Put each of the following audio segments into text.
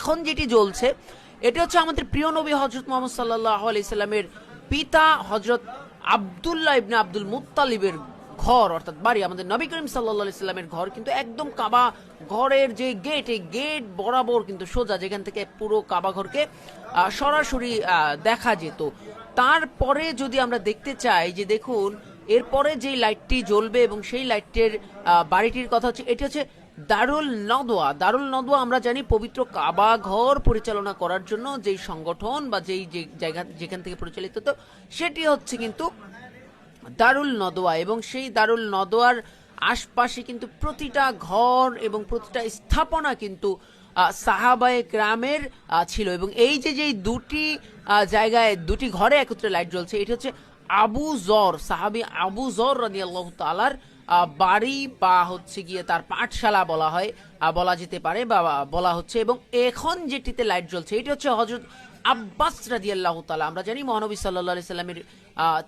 এখন যেটি জ্বলছে এটি হচ্ছে আমাদের প্রিয় নবী হযরত মুহাম্মদ সাল্লাল্লাহু আলাইহি সাল্লামের পিতা হযরত আব্দুল্লাহ ইবনে আব্দুল মুত্তালিবের ঘর অর্থাৎ বাড়ি। আমাদের নবী করিম সাল্লাল্লাহু আলাইহি সাল্লামের ঘর কিন্তু একদম কাবা ঘরের যে গেট, এই গেট বরাবর কিন্তু সোজা, যেখান থেকে পুরো কাবা ঘরকে সরাসরি দেখা যেত। তারপরে যদি আমরা দেখতে চাই যে দেখুন এরপরে যে লাইটটি জ্বলবে এবং সেই লাইটের বাড়িটির কথা হচ্ছে, এটি হচ্ছে দারুল নদওয়া। দারুল নদওয়া আমরা জানি পবিত্র কাবা ঘর পরিচালনা করার জন্য যেই সংগঠন বা যেই জায়গা যেখান থেকে পরিচালিত হতো সেটি হচ্ছে কিন্তু দারুল নদওয়া। এবং সেই দারুল নদওয়ার আশপাশে কিন্তু প্রতিটা ঘর এবং প্রতিটা স্থাপনা কিন্তু সাহাবায়ে কেরামের ছিল। এবং এই যে যেই দুটি জায়গায় দুটি ঘরে একত্রে লাইট জ্বলছে, এটি হচ্ছে আবু যর, সাহাবী আবু যর রাদিয়াল্লাহু তাআলার বাড়ি বা হচ্ছে গিয়ে তার পাঠশালা বলা হয়, বলা যেতে পারে বা বলা হচ্ছে। এবং এখন যেটিতে লাইট জ্বলছে এটি হচ্ছে হযরত আব্বাস রাদিয়াল্লাহু তাআলা। আমরা জানি মহানবী সাল্লাল্লাহু আলাইহি সাল্লামের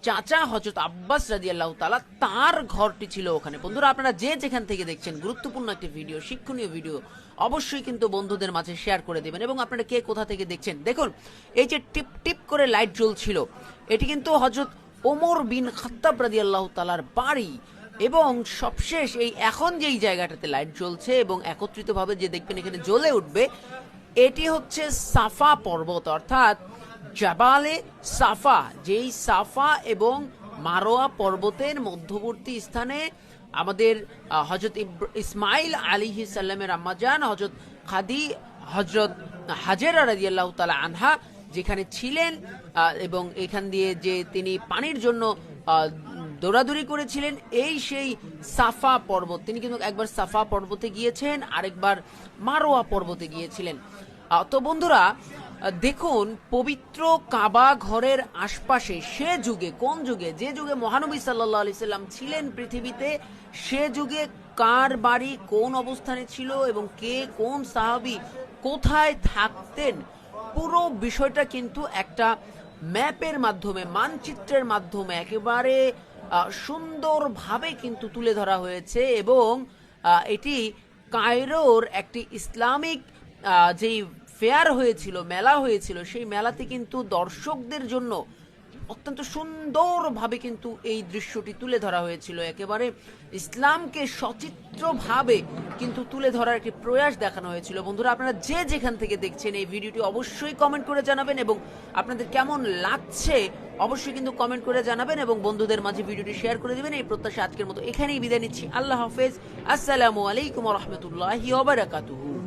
চাচা হযরত আব্বাস রাদিয়াল্লাহু তাআলা, তার ঘরটি ছিল ওখানে। বন্ধুরা আপনারা যে যেখান থেকে দেখছেন, গুরুত্বপূর্ণ একটি ভিডিও, শিক্ষণীয় ভিডিও, অবশ্যই কিন্তু বন্ধুদের মাঝে শেয়ার করে দেবেন। এবং আপনারা কে কোথা থেকে দেখছেন, দেখুন এই যে টিপ টিপ করে লাইট জ্বলছিল এটি কিন্তু হযরত ওমর বিন খাত্তাব রাদিয়াল্লাহু তাআলার বাড়ি। এবং সবশেষ এই এখন যেই জায়গাটাতে লাইট জ্বলছে এবং একত্রিতভাবে যে দেখবেন এখানে জ্বলে উঠবে, এটি হচ্ছে সাফা পর্বত অর্থাৎ জাবালে সাফা, যেই সাফা এবং মারোয়া পর্বতের মধ্যবর্তী স্থানে আমাদের হযরত ইসমাইল আলাইহিস সালামের আম্মাজান হযরত হযরত হাজেরা রাদিয়াল্লাহু তাআলা আনহা যেখানে ছিলেন এবং এখান দিয়ে যে তিনি পানির জন্য দৌড়াদৌড়ি করেছিলেন, এই সেই সাফা পর্বত। তিনি কিন্তু একবার সাফা পর্বতে গিয়েছেন, আরেকবার মারোয়া পর্বতে গিয়েছিলেন। তো বন্ধুরা দেখুন পবিত্র কাবা ঘরের আশপাশে সে যুগে, কোন যুগে, যে যুগে মহানবী সাল্লাল্লাহু আলাইহি সাল্লাম ছিলেন পৃথিবীতে, সে যুগে কার বাড়ি কোন অবস্থানে ছিল এবং কে কোন সাহাবী কোথায় থাকতেন, পুরো বিষয়টা কিন্তু একটা ম্যাপের মাধ্যমে, মানচিত্রের মাধ্যমে একেবারে সুন্দরভাবে কিন্তু তুলে ধরা হয়েছে। এবং এটি কায়রোর একটি ইসলামিক যেই ফেয়ার হয়েছিল, মেলা হয়েছিল, সেই মেলাতে কিন্তু দর্শকদের জন্য অত্যন্ত সুন্দরভাবে কিন্তু এই দৃশ্যটি তুলে ধরা হয়েছিল। একেবারে ইসলামকে সচিত্রভাবে কিন্তু তুলে ধরার একটি প্রয়াস দেখানো হয়েছিল। বন্ধুরা আপনারা যে যেখান থেকে দেখছেন এই ভিডিওটি অবশ্যই কমেন্ট করে জানাবেন এবং আপনাদের কেমন লাগছে অবশ্যই কিন্তু কমেন্ট করে জানাবেন এবং বন্ধুদের মাঝে ভিডিওটি শেয়ার করে দিবেন। এই প্রত্যাশা আজকের মতো এখানেই বিদায় নিচ্ছি। আল্লাহ হাফেজ। আসসালামু আলাইকুম ওয়া রাহমাতুল্লাহি ওয়া বারাকাতুহু।